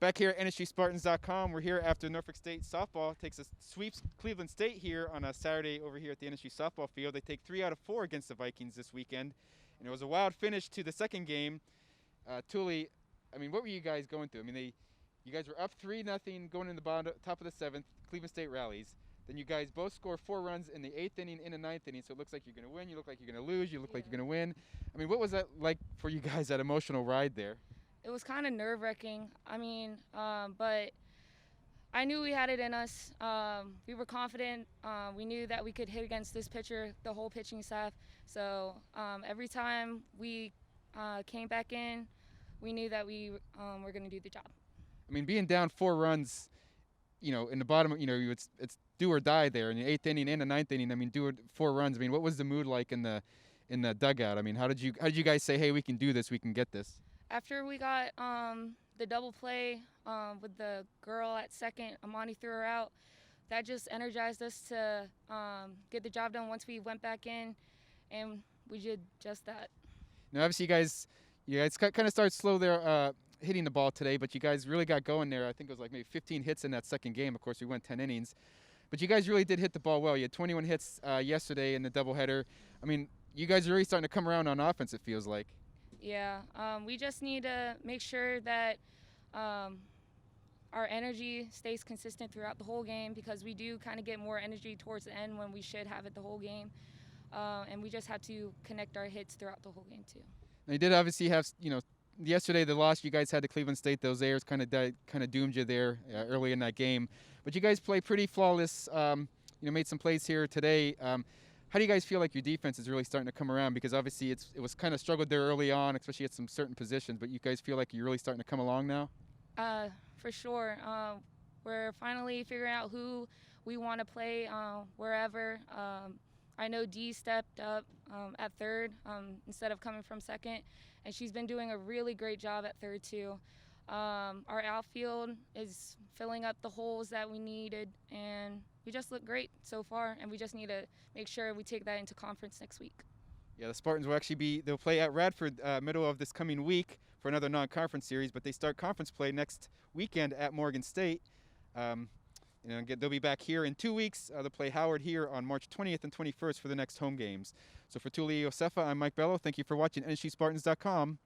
Back here at NSUSpartans.com, we're here after Norfolk State softball takes a sweeps Cleveland State here on a Saturday over here at the NSU softball field. They take 3 out of 4 against the Vikings this weekend, and it was a wild finish to the second game. Tuli, I mean, what were you guys going through? I mean, you guys were up 3-0 going in the top of the 7th. Cleveland State rallies. Then you guys both score 4 runs in the 8th inning and the 9th inning, so it looks like you're going to win. You look like you're going to lose. You look like you're going to win. I mean, what was that like for you guys, that emotional ride there? It was kind of nerve-wracking. I mean, but I knew we had it in us. We were confident. We knew that we could hit against this pitcher, the whole pitching staff. So every time we came back in, we knew that we were going to do the job. I mean, being down 4 runs, you know, in the bottom, you know, it's do or die there in the 8th inning and the 9th inning. I mean, 4 runs. I mean, what was the mood like in the dugout? I mean, how did you guys say, hey, we can do this, we can get this? After we got the double play with the girl at second, Amani threw her out. That just energized us to get the job done once we went back in, and we did just that. Now, obviously, you guys kind of started slow there hitting the ball today, but you guys really got going there. I think it was like maybe 15 hits in that second game. Of course, we went 10 innings. But you guys really did hit the ball well. You had 21 hits yesterday in the doubleheader. I mean, you guys are really starting to come around on offense, it feels like. Yeah, we just need to make sure that our energy stays consistent throughout the whole game, because we do kind of get more energy towards the end when we should have it the whole game. And we just have to connect our hits throughout the whole game too. Now, you did obviously have, you know, yesterday the loss you guys had to Cleveland State, those errors kind of doomed you there early in that game. But you guys played pretty flawless, you know, made some plays here today. How do you guys feel like your defense is really starting to come around? Because obviously it was kind of struggled there early on, especially at some certain positions, but you guys feel like you're really starting to come along now? For sure. We're finally figuring out who we want to play wherever. I know Dee stepped up at third instead of coming from second, and she's been doing a really great job at third too. Our outfield is filling up the holes that we needed, and we just look great so far, and we just need to make sure we take that into conference next week. Yeah, the Spartans will actually they'll play at Radford middle of this coming week for another non-conference series, but they start conference play next weekend at Morgan State. You know, they'll be back here in 2 weeks. They'll play Howard here on March 20th and 21st for the next home games. So for Tuli Iosefa, I'm Mike Bello. Thank you for watching NSUSpartans.com.